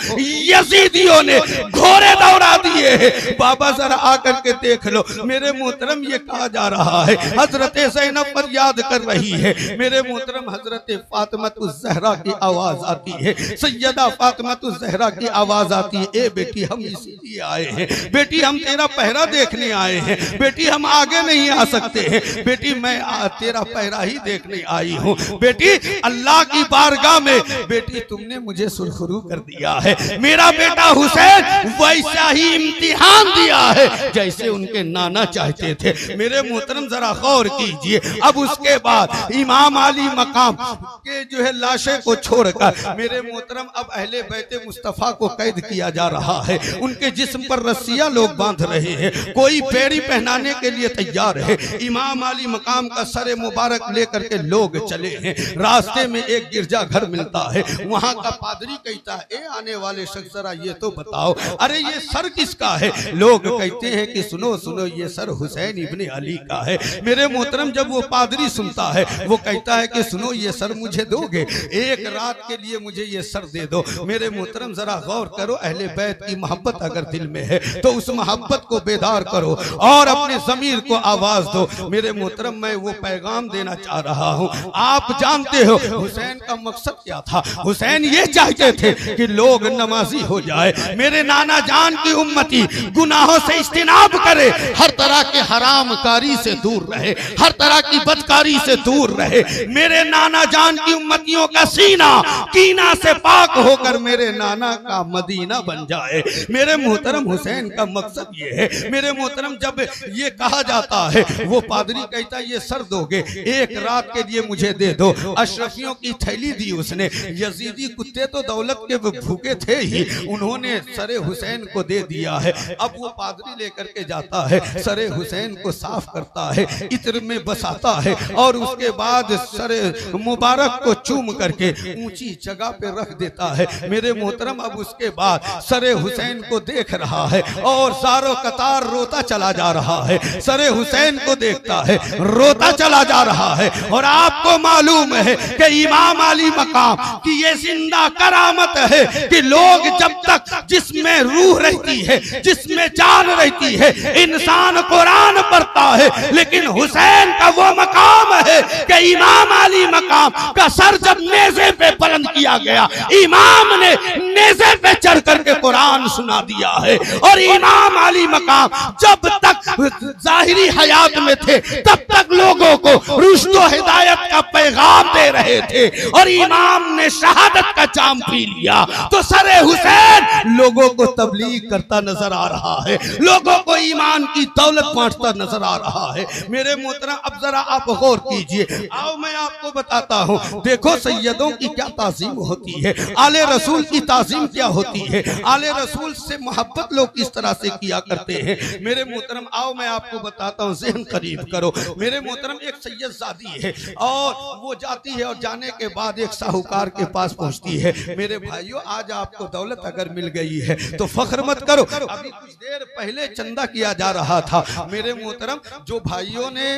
यजीदियों ने घोड़े दौड़ा दिए हैं। बाबा जरा आकर के देख लो मेरे मोहतरम, ये कहा जा रहा है हजरत ज़ैनब पर याद कर रही है मेरे मोहतरम। हजरत फातिमातुज़ ज़हरा की आवाज आती है, सैयदा फातिमातुज़ ज़हरा की आवाज आती है, ए बेटी हम इसलिए आए हैं, बेटी हम तेरा पहरा देखने आए हैं, बेटी हम आगे नहीं आ सकते हैं, बेटी मैं तेरा पहरा ही देखने आई हूँ, बेटी अल्लाह की बारगाह में बेटी तुमने मुझे सुरखरू कर दिया है। मेरा बेटा हुसैन वैसा ही इम्तिहान दिया है जैसे उनके नाना चाहते थे मेरे मोहतरम। जरा गौर कीजिए। अब उसके बाद इमाम अली मकाम के जो है लाशे को छोड़कर मेरे मोहतरम अब अहले बैते मुस्तफा को कैद किया जा रहा है। उनके जिस्म पर रस्सियां लोग बांध रहे हैं, कोई बेड़ी पहनाने के लिए तैयार है। इमाम अली मकाम का सरे मुबारक लेकर के लोग चले हैं। रास्ते में एक गिरजा घर मिलता है, वहां का पादरी कहता है ए आने वाले शख्स जरा ये तो बताओ, अरे ये सर किसका किसका है? लोग कहते हैं कि सुनो सुनो ये सर हुसैन इब्ने अली का है। मेरे मोहतरम जब वो पादरी सुनता है वो कहता है कि सुनो ये सर मुझे दोगे, एक रात के लिए मुझे ये सर दे दो। मेरे मोहतरम जरा गौर करो, अहले बैत की मोहब्बत अगर दिल में है तो उस मोहब्बत को बेदार करो और अपने ज़मीर को आवाज दो। मेरे मोहतरम मैं वो पैगाम देना चाह रहा हूँ। आप जानते हो हुसैन का मकसद क्या था? हुसैन ये चाहते थे कि लोग नमाजी हो जाए, मेरे नाना जान की उम्मती गुनाहों से इज्तिनाब करे, हर तरह के हराम कारी से दूर रहे, हर तरह की बदकारी से दूर रहे। मेरे नाना जान की उम्मतियों का सीना कीना से पाक होकर मेरे नाना का मदीना बन जाए। मेरे मोहतरम हुसैन का मकसद ये है। मेरे मोहतरम जब ये कहा जाता है वो पादरी कहता है ये सर दोगे, एक रात के लिए मुझे दे दो। अशरफियों की थैली दी उसने। यजीदी कुत्ते तो दौलत के भूखे थे ही, उन्होंने सरे हुसैन को दे दिया है। अब वो पादरी लेकर के जाता है, सरे हुसैन को साफ करता है, इत्र में बसाता है और उसके बाद सरे मुबारक को चूम करके ऊंची जगह पे रख देता है। मेरे मोहतरम अब उसके बाद सरे हुसैन को देख रहा है और सारो कतार रोता चला जा रहा है। सरे हुसैन को देखता है, रोता चला जा रहा है। और आपको मालूम है कि इमाम अली मकाम की ये जिंदा करामत है कि लोग जब तक जिसमें रूह रहती है, जिसमें जान रहती है, इंसान कुरान पढ़ता है, लेकिन हुसैन का वो मकाम है कि इमाम अली मकाम का सर जब नेज़े पे बुलंद किया गया, इमाम ने नेज़े पे चढ़ करके कुरान सुना दिया है। और इमाम अली मकाम जब तक जाहिरी हयात में थे तब तक लोगों को रुश्द व हिदायत का पैगाम दे रहे थे। और इमाम ने शहादत का जाम पी लिया तो सरे हुसैन लोगों को तबलीग करता नजर आ रहा है, लोगों को ईमान की दौलत बांटता नजर आ रहा है। मेरे मोहतरम अब जरा आप गौर कीजिए, आओ मैं आपको बताता हूँ। देखो सैयदों की क्या ताज़ीम होती है, आले रसूल की ताज़ीम क्या होती है, आले रसूल से मोहब्बत लोग किस तरह से किया करते हैं। मेरे मोहतरम आओ मैं आपको बताता हूँ, ज़हन करीब करो। मेरे मोहतरम एक सैयदजादी है और वो जाती है और जाने के बाद एक साहूकार के पास पहुंचती है। मेरे भाइयों आज आपको दौलत अगर मिल गई है तो फख्र मत करो, अभी कुछ देर पहले चंदा किया जा रहा था। मेरे मोहतरम जो भाइयों ने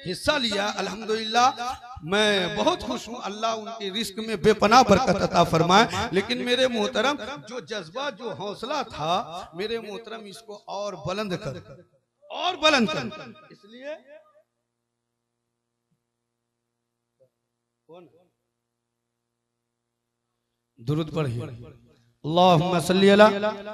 हिस्सा लिया अल्हम्दुलिल्लाह मैं बहुत खुश हूँ, अल्लाह उनके रिस्क में बेपनाह बरकत अता फरमाए। लेकिन मेरे मोहतरम जो जज्बा जो हौसला था, मेरे मोहतरम इसको और बुलंद कर, और बुलंद कर। इसलिए दुरूद पढ़िए, अल्लाहुम्मा सल्ली अला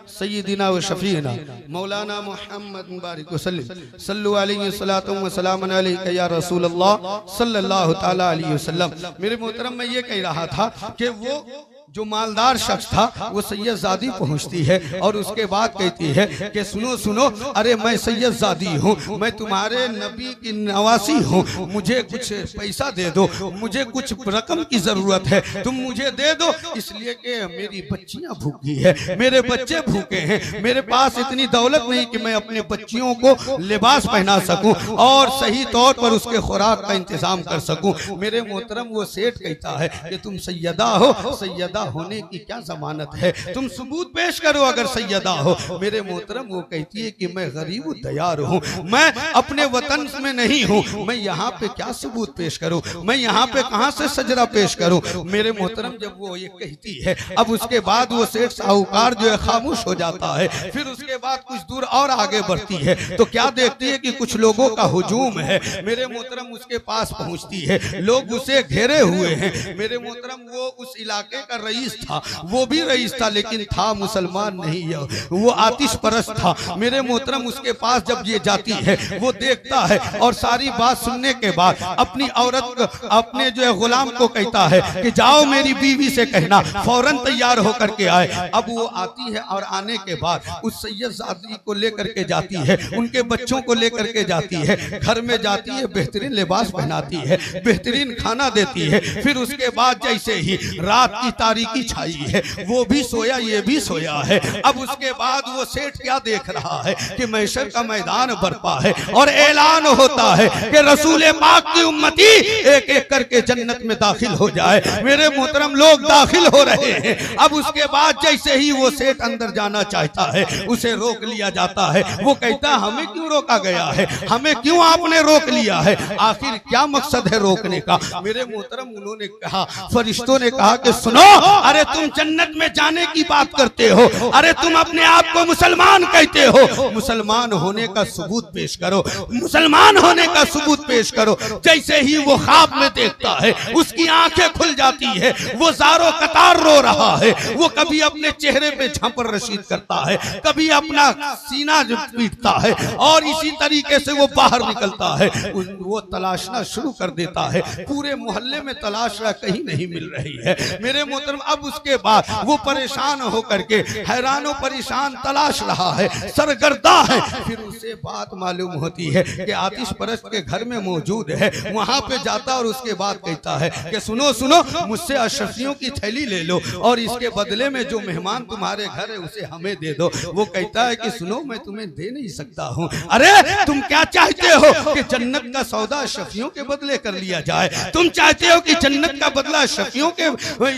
सय्यिदिना व शफीना मौलाना मुहम्मद मुबारक वसल्लम सल्लु अलैहि सलातु व सलाम अलैका या रसूल अल्लाह सल्लल्लाहु तआला अलैहि वसल्लम। मेरे मोहतरम मैं ये कह रहा था कि वो जो मालदार शख्स था वो सैयदजादी पहुंचती है और उसके बाद कहती है कि सुनो सुनो, अरे मैं सैयदजादी हूँ, मैं तुम्हारे नबी की नवासी हूँ, मुझे कुछ पैसा दे दो, मुझे कुछ रकम की जरूरत है, तुम मुझे दे दो, इसलिए कि मेरी बच्चियां भूखी है, मेरे बच्चे भूखे हैं, मेरे पास इतनी दौलत नहीं कि मैं अपने बच्चियों को लिबास पहना सकूं और सही तौर पर उसके खुराक का इंतजाम कर सकूं। मेरे मोहतरम वो सेठ कहता है कि तुम सैयदा हो, सैयदा होने की क्या जमानत है, तुम सबूत पेश करो अगर सैयदा हो। मेरे मोहतरम वो कहती है कि मैं गरीब तैयार हूँ, मैं अपने वतन में नहीं हूँ, मैं यहाँ पे क्या सबूत पेश करूँ, मैं यहाँ पे कहाँ से सजरा पेश करूँ। मेरे मोहतरम जब वो ये कहती है, अब उसके बाद वो सेठ साहूकार जो है खामोश हो जाता है। फिर उसके बाद कुछ दूर और आगे बढ़ती है तो क्या देखती है कि कुछ लोगों का हुजूम है। मेरे मोहतरम उसके पास पहुँचती है, लोग उसे घेरे हुए हैं। मेरे मोहतरम वो उस इलाके का रईस था, वो भी रईस था लेकिन था मुसलमान नहीं है, वो आतिश परस्त था। मेरे मोहतरम उसके पास जब ये जाती है वो देखता है और सारी बात सुनने के बाद अपनी औरत अपने जो है गुलाम को कहता है कि जाओ मेरी बीवी से कहना फौरन तैयार होकर के आए। अब वो आती है और आने के बाद उस सैयदजादी को लेकर के जाती है, उनके बच्चों को लेकर के जाती है, घर में जाती है, बेहतरीन लिबास पहनाती है, बेहतरीन खाना देती है। फिर उसके बाद जैसे ही रात की तारीकी छाई है, वो भी सोया ये भी सोया है। अब उसके बाद वो सेठ क्या देख रहा है कि महशर का मैदान बरपा है और ऐलान होता है कि रसूल पाक की उम्मती एक एक करके जन्नत में दाखिल हो जाए। मेरे मोहतरम लोग दाखिल हो रहे हैं। अब उसके बाद जैसे ही वो सेठ अंदर जाना चाहता है उसे रोक लिया जाता है। वो कहता है हमें क्यों रोका गया है, हमें क्यों आपने रोक लिया है, आखिर क्या मकसद है रोकने का। मेरे मोहतरम उन्होंने कहा, फरिश्तों ने कहा कि सुनो, अरे तुम जन्नत में जाने की बात करते हो, अरे तुम अपने आप को मुसलमान कहते हो, मुसलमान होने का सबूत पेश करो, मुसलमान होने का सबूत पेश करो। जैसे ही वो ख्वाब में देखता है उसकी आंखें खुल जाती है, वो ज़ारो कतार रो रहा है। वो कभी अपने चेहरे पे झांपर रशीद करता है, कभी अपना सीना पीटता है और इसी तरीके से वो बाहर निकलता है। वो तलाशना शुरू कर देता है, पूरे मोहल्ले में तलाश रहा, कहीं नहीं मिल रही है। मेरे मोहतरम अब उसके बाद वो परेशान होकर के हैरान परेशान तलाश रहा है, सरगर्दा है। फिर उसे बात मालूम होती है कि आतिश परस्त के घर में मौजूद है। वहां पे जाता और उसके बाद कहता है कि सुनो सुनो, मुझसे अशरफियों की थैली ले लो और इसके बदले में जो मेहमान तुम्हारे घर है उसे हमें दे दो। वो कहता है कि सुनो, मैं तुम्हें दे नहीं सकता हूँ। अरे तुम क्या चाहते हो कि जन्नत का सौदा शफियों के बदले कर लिया जाए, तुम चाहते हो कि जन्नत का बदला शफियों के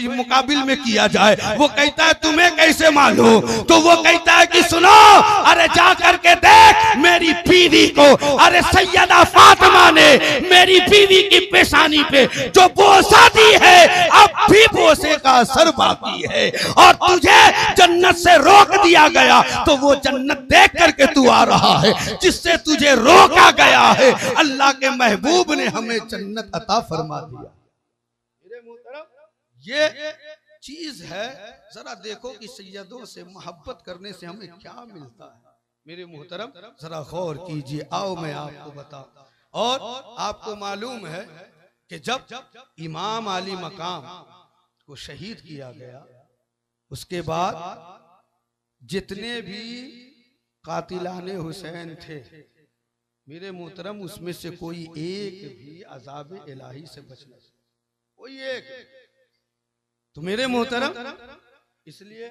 मुकाबिल में किया जाए। वो कहता है तुम्हें कैसे मालूम। तो वो कहता है कि सुनो, अरे जा करके देख मेरी बीवी को, अरे सैयदा फातिमा ने मेरी बीवी की पेशानी पे जो बोसा दी है, अब भी बोसे का असर बाकी है और तुझे जन्नत से रोक दिया गया। तो वो जन्नत देख करके तू आ रहा है जिससे तुझे रोका गया है। अल्लाह के महबूब ने हमें जन्नत अता फरमा दिया। ये चीज है, जरा देखो कि सैयदों से मोहब्बत करने से हमें क्या मिलता है। मेरे मोहतरम जरा गौर कीजिए, आओ मैं आपको बताऊं। और आपको मालूम है कि जब इमाम आली मकाम को शहीद किया गया, उसके बाद जितने भी कातिलाने हुसैन थे, मेरे मोहतरम उसमें से कोई एक भी अजाब इलाही से बच नहीं, कोई एक। तो मेरे मोहतरम इसलिए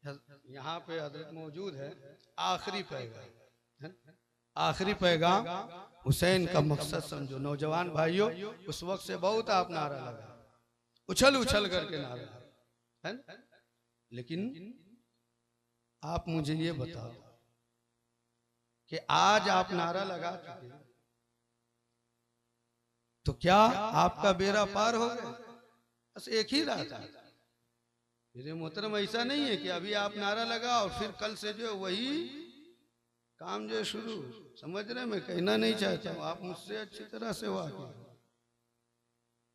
यहाँ पे हजरत मौजूद है, आखिरी पैगाम, आखिरी पैगाम हुसैन का मकसद समझो। नौजवान भाइयों, उस वक्त से बहुत आप नारा लगा, उछल उछल करके नारा है, लेकिन आप मुझे ये बताओ कि आज आप नारा लगा चुके तो क्या आपका बेड़ा पार हो गया? बस एक ही रात है मेरे मोहतरम, ऐसा नहीं है कि अभी आप नारा लगा और फिर कल से जो वही काम जो शुरू, समझ रहे, मैं कहना नहीं चाहता हूँ, आप मुझसे अच्छी तरह से वाकिफ।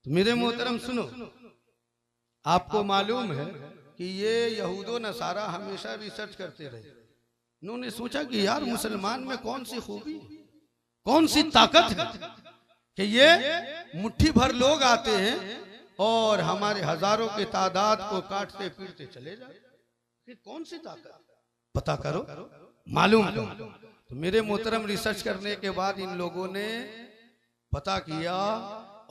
तो मेरे मोहतरम सुनो, आपको मालूम है कि ये यहूदो नसारा हमेशा रिसर्च करते रहे। उन्होंने सोचा कि यार मुसलमान में कौन सी खूबी, कौन सी ताकत है कि ये मुट्ठी भर लोग आते हैं और हमारे हजारों के तादाद को काटते पीटते चले जाते। कौन सी ताकत, पता करो, मालूम करो। तो मेरे मोहतरम रिसर्च करने के बाद इन लोगों ने पता किया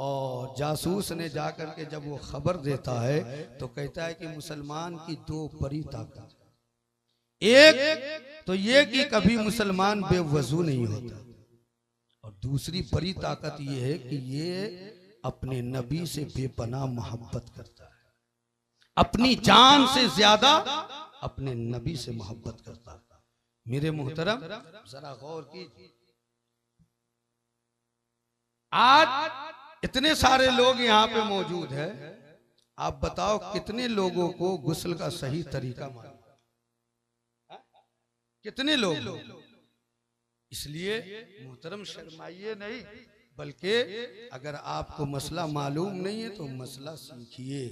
और जासूस ने जाकर के जब वो खबर देता है तो कहता है कि मुसलमान की दो बड़ी ताकत, एक तो ये कि कभी मुसलमान बेवजू नहीं होता, और दूसरी बड़ी ताकत ये है कि ये अपने नबी से बेपनाह मोहब्बत करता है, अपनी जान से ज्यादा अपने नबी से मोहब्बत करता है। मेरे मोहतरम जरा गौर कीजिए, आज इतने सारे लोग यहाँ पे मौजूद है, आप बताओ कितने लोगों को गुस्ल का सही तरीका मालूम, कितने लोग? इसलिए मोहतरम शर्माइए नहीं, बल्कि अगर आपको मसला मालूम नहीं है तो मसला सीखिए,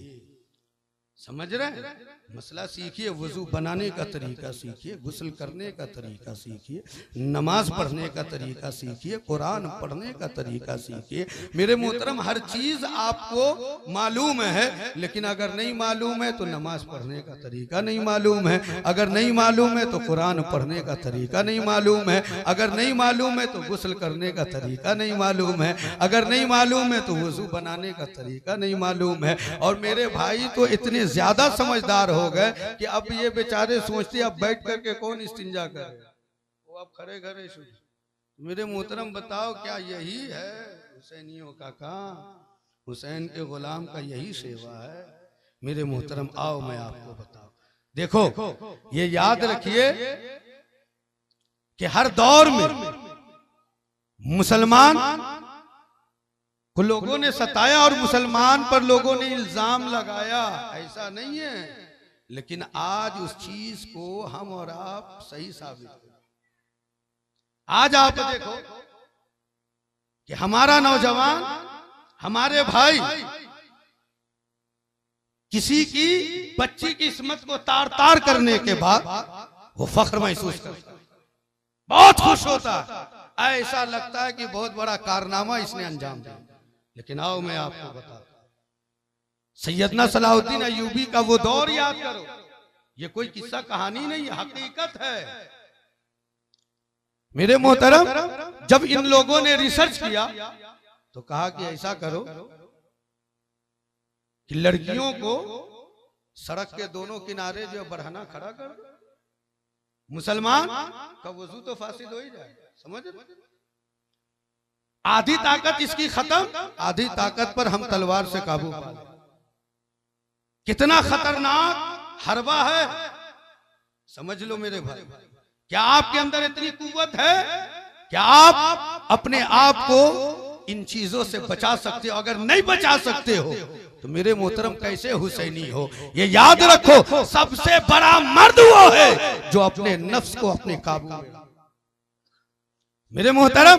समझ रहे हैं, मसला सीखिए, वजू बनाने का तरीका सीखिए, गुस्ल करने का तरीका सीखिए, नमाज पढ़ने का तरीका सीखिए, कुरान पढ़ने का तरीका सीखिए। मेरे मोहतरम हर चीज आपको मालूम है, लेकिन अगर नहीं मालूम है तो नमाज पढ़ने का तरीका नहीं मालूम है, अगर नहीं मालूम है तो कुरान पढ़ने का तरीका नहीं मालूम है, अगर नहीं मालूम है तो गुस्ल करने का तरीका नहीं मालूम है, अगर नहीं मालूम है तो वजू बनाने का तरीका नहीं मालूम है। और मेरे भाई तो इतने ज्यादा समझदार हो गए कि अब ये बेचारे सोचते अब बैठ करके कौन इस्तिंजा करे, वो अब खड़े खड़े मेरे मोहतरम बताओ क्या यही है हुसैनियों का काम? हुसैन के गुलाम का यही सेवा है? मेरे मोहतरम आओ मैं आपको बताऊं। देखो ये याद रखिए कि हर दौर में मुसलमान को लोगों ने सताया और मुसलमान पर लोगों ने इल्जाम लगाया, ऐसा नहीं है, लेकिन आज उस चीज को हम और आप सही साबित करें। आज आप देखो कि हमारा नौजवान, हमारे भाई किसी की बच्ची की इस्मत को तार तार करने के बाद वो फख्र महसूस करता है, बहुत खुश होता है, ऐसा लगता है कि बहुत बड़ा कारनामा इसने अंजाम दिया। लेकिन आओ मैं आपको बताता, सैयदना सलाहुद्दीन अय्यूबी का वो दौर याद करो, ये कोई किस्सा कहानी नहीं, हकीकत है। मेरे मोहतरम, जब इन लोगों ने रिसर्च किया तो कहा कि ऐसा करो कि लड़कियों को सड़क के दोनों किनारे जो बढ़ाना खड़ा कर दो, मुसलमान का वजू तो फासिद हो ही जाए, समझ? आधी ताकत इसकी खत्म, आधी ताकत पर हम तलवार से काबू पा लें। कितना खतरनाक हरबा है, समझ लो मेरे भाई। क्या आपके अंदर इतनी कुव्वत है? क्या आप अपने आप को इन चीजों से बचा सकते हो? अगर नहीं बचा सकते हो तो मेरे मोहतरम कैसे हुसैनी हो? ये याद रखो, सबसे बड़ा मर्द वो है जो अपने नफ्स को अपने काबू में। मेरे मोहतरम,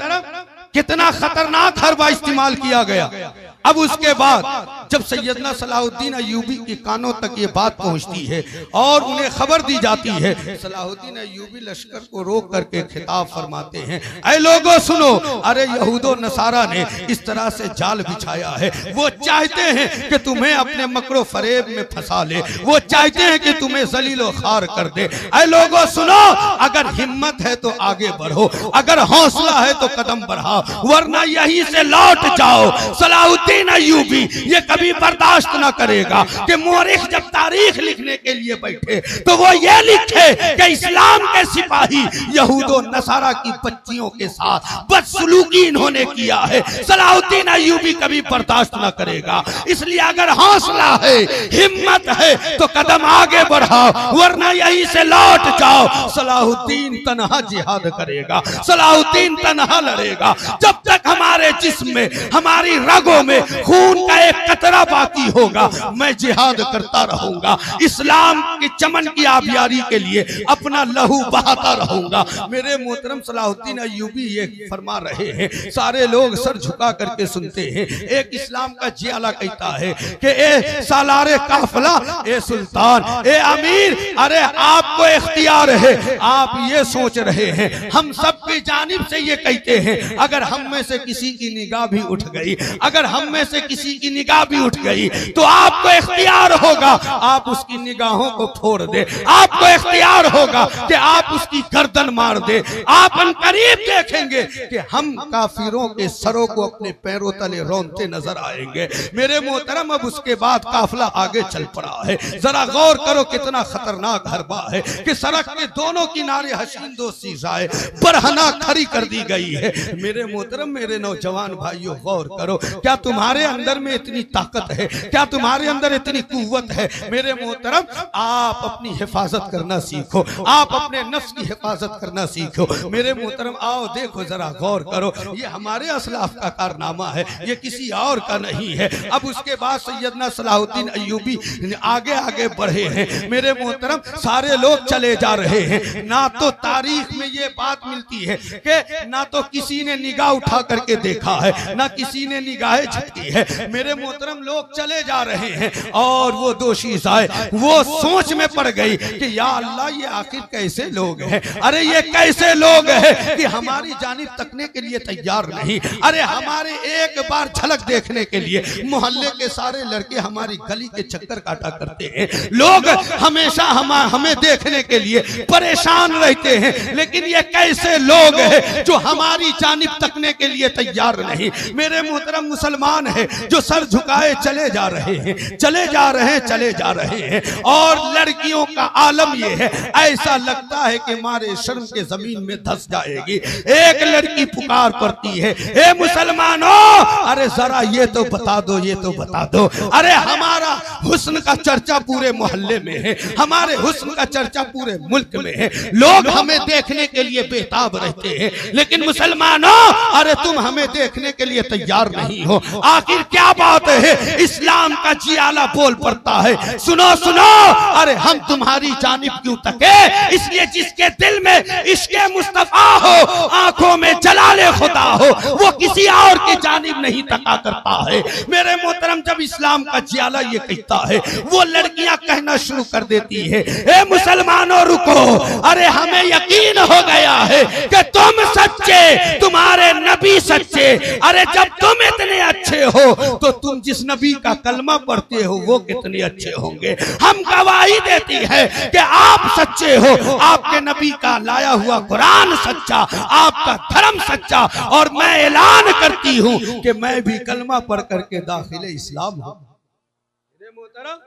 कितना खतरनाक हरबा इस्तेमाल किया गया। अब उसके बाद जब सैयदना सलाहुद्दीन अय्यूबी के कानों तक ये बात पहुंचती है और उन्हें खबर दी जाती है, सलाहुद्दीन अय्यूबी लश्कर को रोक करके खिताब फरमाते हैं, ऐ लोगों सुनो, अरे यहूदो नसारा ने इस तरह से जाल बिछाया है, वो चाहते हैं कि तुम्हें अपने मकरो फरेब में फंसा ले, वो चाहते हैं कि तुम्हें जलीलो खार कर दे। ऐ लोगों सुनो, अगर हिम्मत है तो आगे बढ़ो, अगर हौसला है तो कदम बढ़ाओ, वरना यहीं से लौट जाओ। सलाहुद्दीन अय्यूबी ये कभी बर्दाश्त न करेगा कि मोरिख जब तारीख लिखने के लिए बैठे तो वो ये लिखे कि इस्लाम के सिपाही यहूदो नसारा की बच्चियों के साथ बदसलूकी इन्होंने किया है। सलाहुद्दीन अय्यूबी कभी बर्दाश्त न करेगा। इसलिए अगर हौसला है, हिम्मत है तो कदम आगे बढ़ाओ, वरना यहीं से लौट जाओ। सलाहुद्दीन तन्हा जिहाद करेगा, सलाहुद्दीन तन्हा लड़ेगा। जब तक हमारे जिस्म में, हमारी रगों में खून का एक कतरा बाकी होगा, मैं जिहाद करता रहूंगा, इस्लाम के चमन की आबियारी के लिए अपना लहू बहाता रहूंगा। मेरे मोहतरम, सलाहुद्दीन अय्यूबी ये फरमा रहे हैं, सारे लोग सर झुका करके सुनते हैं। एक इस्लाम का जियाला कहता है कि ए सालारे काफिला, ए सुल्तान, ए अमीर, अरे आपको इख्तियार है। आप ये सोच रहे हैं, हम सबकी जानिब से ये कहते हैं, अगर हम में से किसी की निगाह भी उठ गई, अगर हम में से किसी की निगाह भी उठ गई तो आपको इख्तियार होगा आप उसकी निगाहों को फोड़ दे, आपको इख्तियार होगा कि आप उसकी गर्दन मार दे। आप अनकरीब देखेंगे कि हम काफिरों के सरों को अपने पैरों तले रौंदते नजर आएंगे। मेरे मोहतरम, अब उसके बाद काफिला आगे चल पड़ा है। जरा गौर करो कितना खतरनाक हरबा है कि सड़क के दोनों किनारे हसीन दो सीज़ाएं बरहना खड़ी कर दी गई है। मेरे मोहतरम, मेरे नौजवान भाइयों, गौर करो, क्या तुम्हारे अंदर में इतनी ताकत है? क्या तुम्हारे अंदर इतनी कुव्वत है? मेरे मोहतरम, आप अपनी हिफाजत करना सीखो, आप अपने नफ्स की हिफाजत करना सीखो। मेरे मोहतरम, आओ देखो, जरा गौर करो, ये हमारे असलाफ का कारनामा है, ये किसी और का नहीं है। अब उसके बाद सैयदना सलाहुद्दीन अय्यूबी आगे आगे बढ़े हैं। मेरे मोहतरम, सारे लोग चले जा रहे हैं। ना तो तारीख में ये बात मिलती है कि ना तो किसी ने निगाह उठा करके देखा है, ना किसी ने निगाहें झटकी है। मेरे मोहतरम, लोग चले जा रहे हैं और वो दोषी आए, वो सोच में पड़ गई कि या अल्लाह, ये आखिर कैसे लोग हैं? अरे ये कैसे लोग हैं कि हमारी जानिब तकने के लिए तैयार नहीं? अरे हमारे एक बार झलक देखने के लिए मोहल्ले के सारे लड़के हमारी गली के चक्कर काटा करते हैं। लोग हमेशा हमें देखने के लिए परेशान रहते हैं, लेकिन ये कैसे लोग हैं जो हमारी जानिब तकने के लिए तैयार तैयार नहीं। मेरे मोहतरम मुसलमान है जो सर झुकाए चले जा रहे हैं, चले जा रहे हैं, चले जा रहे हैं। और लड़कियों का आलम ये है, ऐसा लगता है कि मारे शर्म के जमीन में धंस जाएगी। एक लड़की पुकार पड़ती है, ए मुसलमानों, अरे जरा ये तो बता दो, ये तो बता दो। अरे हमारा हुस्न का चर्चा पूरे मोहल्ले में है, हमारे हुस्न का चर्चा पूरे मुल्क में है, लोग हमें देखने के लिए बेताब रहते हैं, लेकिन मुसलमानों, अरे तुम हमें देखने के लिए तैयार नहीं हो। आखिर क्या बात है? इस्लाम का जियाला बोल पड़ता है, सुनो सुनो, अरे हम तुम्हारी जानिब क्यों तके? इसलिए जिसके दिल में इश्क़े मुस्तफा हो, आंखों में जलाले खुदा हो, वो किसी और की जानिब नहीं तका करता है। मेरे मोहतरम, जब इस्लाम का जियाला ये कहता है, वो लड़कियां कहना शुरू कर देती है, ए मुसलमानों रुको, अरे हमें यकीन हो गया है कि तुम सच्चे, तुम्हारे नबी सच्चे। अरे जब तुम इतने अच्छे हो तो तुम जिस नबी का कलमा पढ़ते हो वो कितने अच्छे होंगे। हम गवाही देती है कि आप सच्चे हो, आपके नबी का लाया हुआ कुरान सच्चा, आपका धर्म सच्चा, और मैं ऐलान करती हूं कि मैं भी कलमा पढ़ करके दाखिले इस्लाम हूं। मेरे मोहतरम,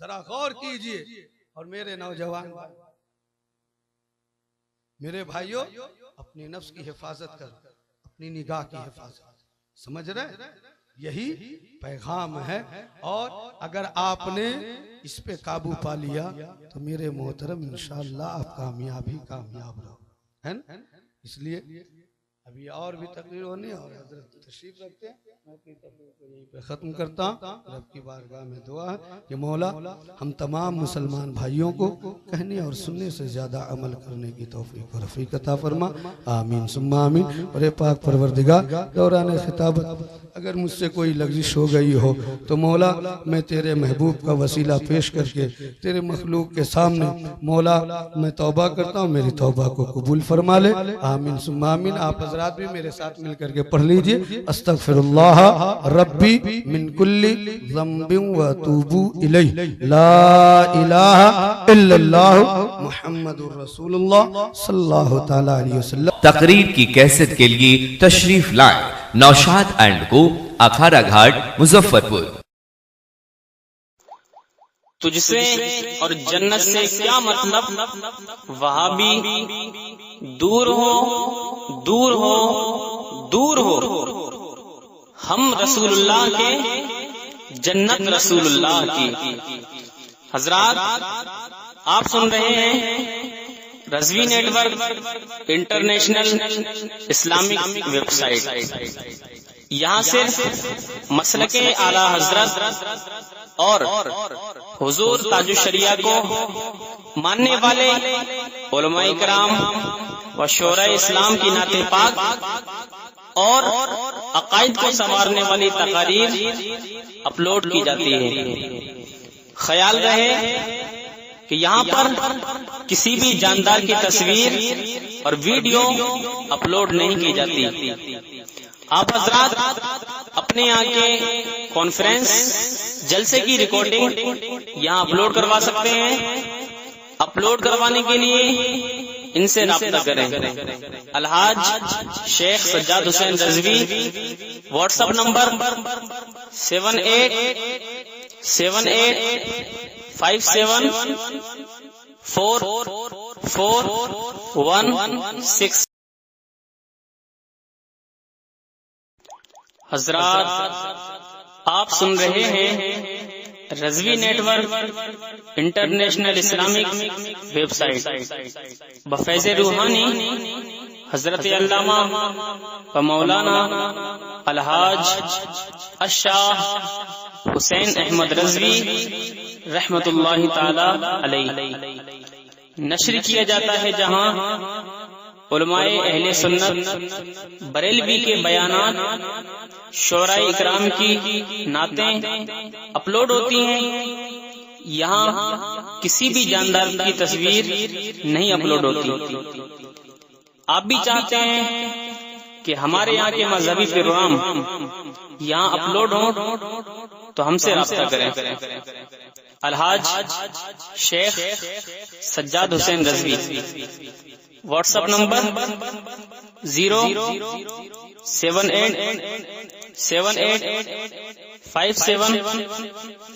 जरा गौर कीजिए। और मेरे नौजवान, मेरे भाइयों, अपनी नफ्स की हिफाजत कर, अपनी निगाह की हिफाजत, समझ रहे? यही पैगाम है। और अगर आपने इस पे काबू पा लिया तो मेरे मोहतरम इंशाअल्लाह आप कामयाब रहो, है ना? इसलिए अभी और भी तकरीर होनी और हजरत तशरीफ रखते हैं, मैं अपनी तकरीर को यहीं पे ख़त्म करता हूँ। रब की बारगाह में दुआ है कि मौला हम तमाम मुसलमान भाइयों को कहने और सुनने से ज़्यादा अमल करने की तौफीक और रफ़ीक अता फरमा, आमीन सुम्मा आमीन। और ए पाक परवरदिगार, दौरान खिताबत अगर मुझसे कोई लग़ज़िश हो गई हो तो मौला मैं तेरे महबूब का वसीला पेश करके तेरे मखलूक के सामने मौला मैं तौबा करता हूँ, मेरी तौबा को कबूल फरमा ले, आमीन सुम्मा आमीन। आप हजरात भी मेरे साथ मिल करके पढ़ लीजिए, अस्तगफिरुल्लाह रब्बी मिन कुल्ली ज़ंबिन व अतूबु इलैहि, ला इलाहा इल्लल्लाह मुहम्मदुर रसूलुल्लाह सल्लल्लाहु तआला अलैहि वसल्लम। तकरीर की कैसेट के लिए तशरीफ लाएं नौशाद एंड को, अखाड़ा घाट, मुजफ्फरपुर। तुझसे और जन्नत से क्या मतलब, वहाबी दूर हो, दूर हो, दूर हो। हम रसूलुल्लाह के, जन्नत रसूलुल्लाह की। हजरात, आप सुन रहे हैं Razvi network international Islamic website. यहाँ सिर्फ मसलके आला हजरत और हुजूर ताजुश शरिया को मानने वाले उलमाए किराम व शोरा इस्लाम की नाते पाक और अकायद को संवारने वाली तकारीर अपलोड की जाती है। ख्याल रहे कि यहाँ पर किसी भी जानदार की तस्वीर और वीडियो अपलोड नहीं की जाती। आप हजरात अपने यहाँ के कॉन्फ्रेंस जलसे की रिकॉर्डिंग यहाँ अपलोड करवा सकते हैं। अपलोड करवाने के लिए इनसे राब्ता करें। अलहाज शेख सज्जाद हुसैन रज़वी, व्हाट्सएप नंबर 7857574416। हजरात, आप सुन रहे हैं Razvi network international Islamic website बफैज़ रूहानी हजरत अल्लामा व मौलाना अलहाज अशाह हुसैन अहमद रज़वी रहमतुल्लाहि ताला अलैहि नश्र किया जाता है, जहाँ उलमाए अहले सुन्नत बरेलवी के बयानात शोराए इकराम की नातें अपलोड होती हैं। यहाँ किसी भी जानदार की तस्वीर नहीं अपलोड होती। आप भी चाहते हैं कि हमारे यहाँ के मजहबी प्रोग्राम यहाँ अपलोड हो तो हमसे राब्ता करें। अलहाज शेख सज्जाद हुसैन रज़वी, व्हाट्सएप नंबर 0787857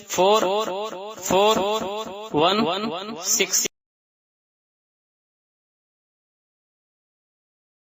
44116